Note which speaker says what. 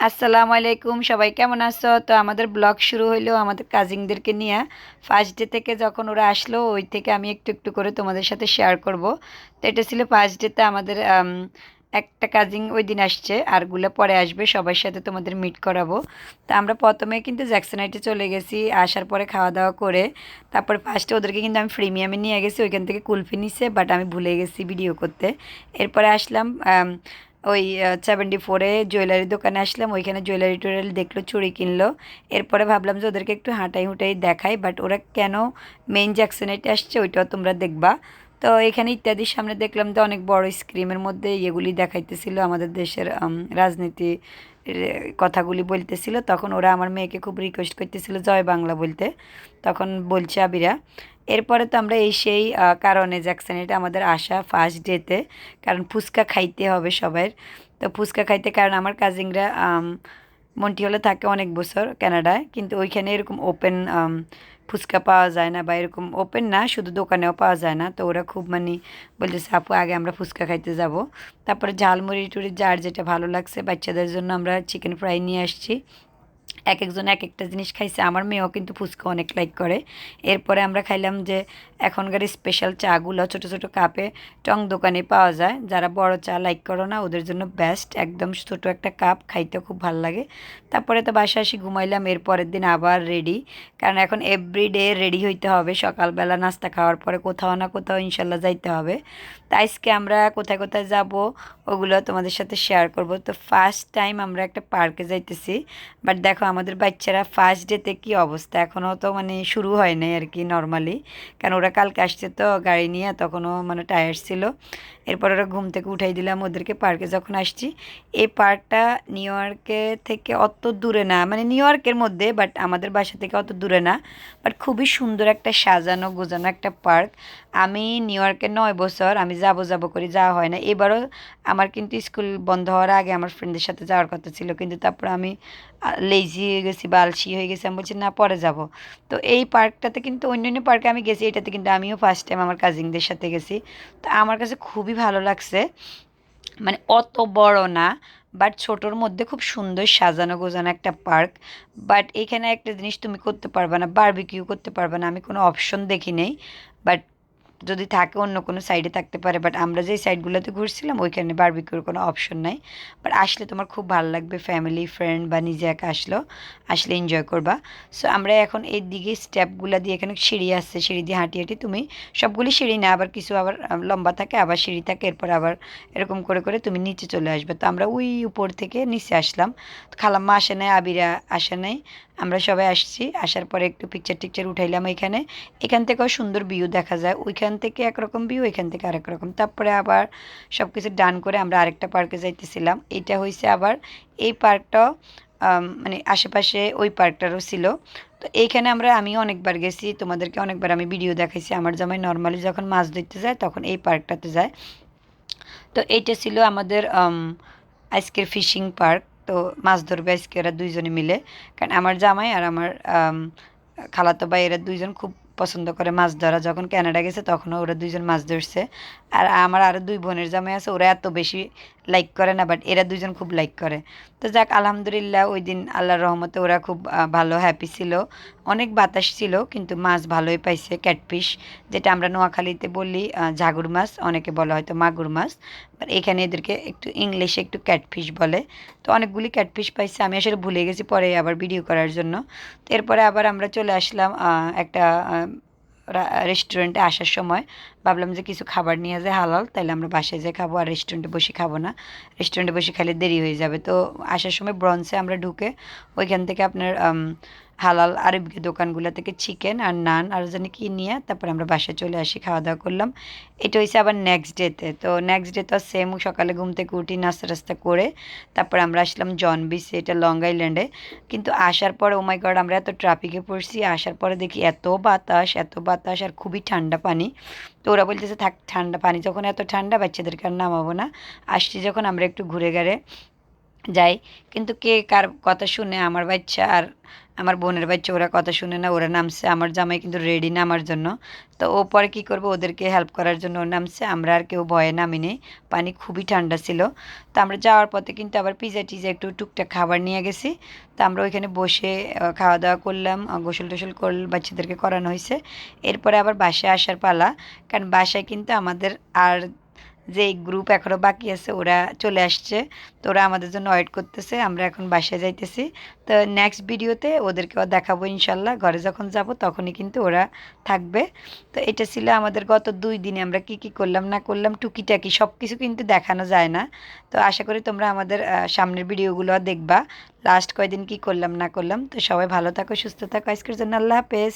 Speaker 1: আসসালামু আলাইকুম, সবাই কেমন আছো? তো আমাদের ব্লগ শুরু হইলো আমাদের কাজিনদেরকে নিয়ে। ফার্স্ট ডে থেকে যখন ওরা আসলো ওই থেকে আমি একটু একটু করে তোমাদের সাথে শেয়ার করব। তো এটা ছিল ফার্স্ট ডেতে আমাদের একটা কাজিন ওই দিন আসছে, আরগুলো পরে আসবে, সবার সাথে তোমাদের মিট করাবো। তো আমরা প্রথমে কিন্তু জ্যাকসনাইটে চলে গেছি, আসার পরে খাওয়া দাওয়া করে তারপর ফার্স্টে ওদেরকে কিন্তু আমি প্রিমিয়ামে নিয়ে গেছি, ওইখান থেকে কুলফি নিছে, বাট আমি ভুলে গেছি ভিডিও করতে। এরপরে আসলাম ওই 74-এ জুয়েলারি দোকানে আসলাম, ওইখানে জুয়েলারি টুয়েলারি দেখলো, চুড়ি কিনলো। এরপরে ভাবলাম যে ওদেরকে একটু হাঁটাই হুটাই দেখাই, বাট ওরা কেন মেইন জ্যাকসনেটে আসছে ওইটাও তোমরা দেখবা। তো এখানে ইত্যাদির সামনে দেখলাম যে অনেক বড় স্ক্রিমের মধ্যে এগুলি দেখাইতেছিল, আমাদের দেশের রাজনীতি কথাগুলি বলতেছিল। তখন ওরা আমার মেয়েকে খুব রিকোয়েস্ট করতেছিল জয় বাংলা বলতে, তখন বলছে আবিরা। এরপরে তো আমরা এই সেই কারণে জ্যাকসনেটে আমাদের আসা ফার্স্ট ডেতে, কারণ ফুচকা খাইতে হবে সবার। তো ফুচকা খাইতে, কারণ আমার কাজিনরা মন্ট্রিয়লে থাকে অনেক বছর কানাডায়, কিন্তু ওইখানে এরকম ওপেন ফুচকা পাওয়া যায় না, বা এরকম ওপেন না, শুধু দোকানেও পাওয়া যায় না। তো ওরা খুব মানে বলতেছে আপু আগে আমরা ফুচকা খাইতে যাব। তারপরে ঝালমুড়ি টুড়ি যার যেটা ভালো লাগছে, বাচ্চাদের জন্য আমরা চিকেন ফ্রাই নিয়ে আসছি। এক একজন এক একটা জিনিস খাইছে, আমার মেয়েও কিন্তু ফুচকা অনেক লাইক করে। এরপরে আমরা খাইলাম যে এখনকার স্পেশাল চাগুলো ছোট ছোট কাপে টং দোকানে পাওয়া যায়, যারা বড় চা লাইক করো না ওদের জন্য বেস্ট, একদম ছোট একটা কাপ, খাইতে খুব ভালো লাগে। তারপরে তো বাসায় আসি ঘুমাইলাম, এর পরের দিন আবার রেডি, কারণ এখন এভরিডে রেডি হইতে হবে, সকালবেলা নাস্তা খাওয়ার পরে কোথাও না কোথাও ইনশাল্লাহ যাইতে হবে। তাই আজকে আমরা কোথায় কোথায় যাব ওগুলো তোমাদের সাথে শেয়ার করব। তো ফার্স্ট টাইম আমরা একটা পার্কে যাইতেছি, বাট দেখো আমাদের বাচ্চারা ফার্স্ট ডেতে কী অবস্থা, এখনও তো মানে শুরু হয় নাই আর কি নর্মালি, কারণ ওরা কালকে আসছে তো গাড়ি নিয়ে, তখনও মানে টায়ার্ড ছিল। এরপর ওরা ঘুম থেকে উঠাই দিলাম ওদেরকে, পার্কে যখন আসছি। এই পার্কটা নিউ ইয়র্কে থেকে অত দূরে না, মানে নিউ ইয়র্কের মধ্যে, বাট আমাদের বাসা থেকে অত দূরে না, বাট খুবই সুন্দর একটা সাজানো গোছানো একটা পার্ক। আমি নিউ ইয়র্কে 9 বছর আমি যাব যাব করে যাওয়া হয় না। এবারও আমার কিন্তু স্কুল বন্ধ হওয়ার আগে আমার ফ্রেন্ডদের সাথে যাওয়ার কথা ছিল, কিন্তু তারপর আমি লেজি হয়ে গেছি বা আলসি হয়ে গেছি, আমি বলছি না পরে যাব। তো এই পার্কটাতে কিন্তু অন্য পার্কে আমি গেছি, এটাতে কিন্তু আমিও ফার্স্ট টাইম আমার কাজিনদের সাথে গেছি। তো আমার কাছে খুবই ভালো লাগছে, মানে অত বড় না, বাট ছোটোর মধ্যে খুব সুন্দর সাজানো গোছানো একটা পার্ক। বাট এখানে একটা জিনিস তুমি করতে পারবে না, বারবিকিউ করতে পারবে না, আমি কোনো অপশন দেখি নেই। বাট যদি থাকে অন্য কোনো সাইডে থাকতে পারে, বাট আমরা যেই সাইডগুলোতে ঘুরছিলাম ওইখানে বারবিকিউর কোনো অপশন নাই। বাট আসলে তোমার খুব ভালো লাগবে, ফ্যামিলি ফ্রেন্ড বা নিজে একা আসলে এনজয় করবা। সো আমরা এখন এই দিকে স্টেপগুলো দিয়ে, এখানে সিঁড়ি আসছে, সিঁড়ি দিয়ে হাঁটি হাঁটি তুমি, সবগুলি সিঁড়ি না, আবার কিছু আবার লম্বা থাকে, আবার সিঁড়ি থাকে, এরপর আবার এরকম করে করে তুমি নিচে চলে আসবে। তো আমরা ওই উপর থেকে নিচে আসলাম। তো খালাম্মা আসে নাই, আবিরা আসে নাই, আমরা সবাই আসছি। আসার পরে একটু পিকচার টিকচার উঠাইলাম এখানে। এখান থেকেও সুন্দর ভিউ দেখা যায়, ওইখান থেকে একরকম ভিউ, এখান থেকে আরেক রকম। তারপরে আবার সব কিছু ডান করে আমরা আরেকটা পার্কে যাইতেছিলাম। এটা হয়েছে আবার এই পার্কটাও মানে আশেপাশে ওই পার্কটারও ছিল। তো এইখানে আমিও অনেকবার গেছি, তোমাদেরকে অনেকবার আমি ভিডিও দেখাইছি। আমার জামাই নর্মালি যখন মাছ ধরতে যায় তখন এই পার্কটাতে যায়। তো এইটা ছিল আমাদের আজকের ফিশিং পার্ক। তো মাছ ধরবে আজকে ওরা দুইজনে মিলে, কারণ আমার জামাই আর আমার খালাতো ভাই এরা দুইজন খুব পছন্দ করে মাছ ধরা, যখন কানাডা গেছে তখনও ওরা দুইজন মাছ ধরছে। আর আমার আরও দুই বোনের জামাই আছে, ওরা এত বেশি লাইক করে না, বাট এরা দুইজন খুব লাইক করে। তো যাক আলহামদুলিল্লাহ, ওই দিন আল্লাহর রহমতে ওরা খুব ভালো হ্যাপি ছিল। অনেক বাতাস ছিল কিন্তু মাছ ভালোই পাইছে, ক্যাটফিশ, যেটা আমরা নোয়াখালীতে বলি ঝাগুর মাছ, অনেকে বলা হয়তো মাগুর মাছ, বাট এখানে এদেরকে একটু ইংলিশে একটু ক্যাটফিশ বলে। তো অনেকগুলি ক্যাটফিশ পাইছে, আমি আসলে ভুলে গেছি পরে আবার ভিডিও করার জন্য। তো এরপরে আবার আমরা চলে আসলাম একটা রেস্টুরেন্টে। আসার সময় ভাবলাম যে কিছু খাবার নিয়ে যায় হালাল, তাইলে আমরা বাসায় যেয়ে খাবো, আর রেস্টুরেন্টে বসে খাবো না, রেস্টুরেন্টে বসে খেলে দেরি হয়ে যাবে। তো আসার সময় ব্রঞ্চে আমরা ঢুকে ওইখান থেকে আপনার হালাল আরবি দোকানগুলো থেকে চিকেন আর নান আর জানি কি নিয়ে তারপর আমরা বাসায় চলে আসি, খাওয়া দাওয়া করলাম। এটা হয়েছে আবার নেক্সট ডেতে। তো নেক্সট ডে তো সেম, সকালে ঘুম থেকে উঠি নাস্তা টাস্তা করে তারপর আমরা আসলাম জন বিচে, এটা লং আইল্যান্ডে। কিন্তু আসার পরে ও মাই গড, আমরা এত ট্রাফিকে পড়ছি, আসার পরে দেখি এত বাতাস এত বাতাস, আর খুবই ঠান্ডা পানি। তো ওরা বলতেছে থাক, ঠান্ডা পানি যখন এত ঠান্ডা বাচ্চাদেরকে আর নামাবো না, আসছি যখন আমরা একটু ঘুরে গেড়ে যাই, কিন্তু কে কার কথা শুনে, আমার বাচ্চা আর আমার বোনের বাচ্চা ওরা কথা শুনে না, ওরা নামছে। আমার জামাই কিন্তু রেডি নামার জন্য। তো ও পরে কী করবো, ওদেরকে হেল্প করার জন্য ও নামছে। আমরা আর কেউ ভয়ে নামিনি, পানি খুবই ঠান্ডা ছিল। তো আমরা যাওয়ার পথে কিন্তু আবার পিজা টিজা একটু টুকটাক খাবার নিয়ে গেছি। তো আমরা ওইখানে বসে খাওয়া দাওয়া করলাম, গোসল টোসল বাচ্চাদেরকে করানো হয়েছে। এরপরে আবার বাসায় আসার পালা, কারণ বাসায় কিন্তু আমাদের আর যে গ্রুপ এখনও বাকি আছে ওরা চলে আসছে। তো ওরা আমাদের জন্য ওয়েট করতেছে, আমরা এখন বাসায় যাইতেছি। তো নেক্সট ভিডিওতে ওদেরকেও দেখাবো ইনশাল্লাহ, ঘরে যখন যাব তখনই কিন্তু ওরা থাকবে। তো এটা ছিল আমাদের গত 2 দিনে আমরা কি কি করলাম না করলাম, টুকিটাকি সব কিছু কিন্তু দেখানো যায় না। তো আশা করি তোমরা আমাদের সামনের ভিডিওগুলো দেখবা, লাস্ট কয়দিন কি করলাম না করলাম। তো সবাই ভালো থাকো, সুস্থ থাকো, আজকের জন্য আল্লাহ হাফেজ।